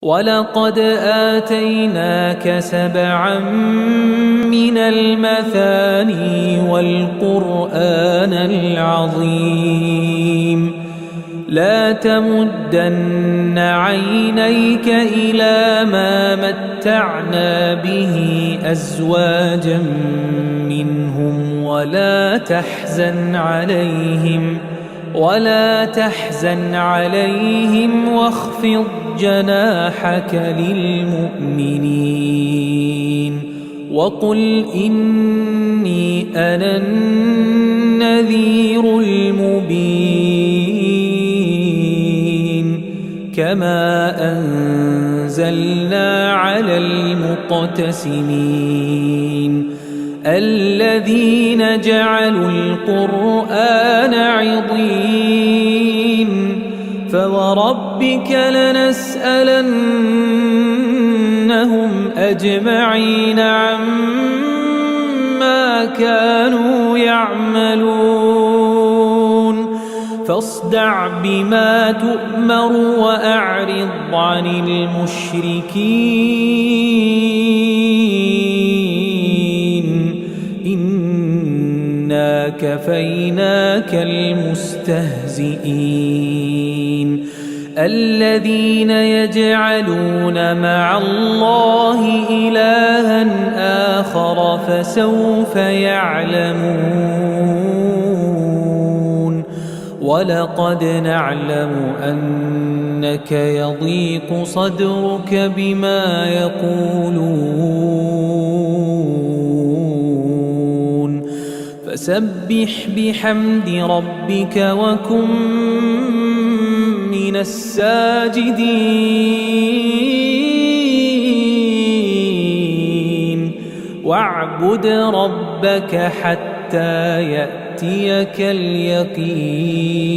وَلَقَدْ آتَيْنَاكَ سَبْعًا مِنَ الْمَثَانِي وَالْقُرْآنَ الْعَظِيمَ لَا تَمُدَّنَّ عَيْنَيْكَ إِلَى مَا مَتَّعْنَا بِهِ أَزْوَاجًا مِنْهُمْ ولا تحزن عليهم واخفض جناحك للمؤمنين وقل إني أنا النذير المبين كما أنزلنا على المقتسمين الذين جعلوا القرآن عضين فوربك لنسألنهم أجمعين عما كانوا يعملون فاصدع بما تؤمر وأعرض عن المشركين إنا كفيناك المستهزئين الذين يجعلون مع الله إلها آخر فسوف يعلمون ولقد نعلم أنك يضيق صدرك بما يقولون فسبح بحمد ربك وكن من الساجدين واعبد ربك حتى يأتيك اليقين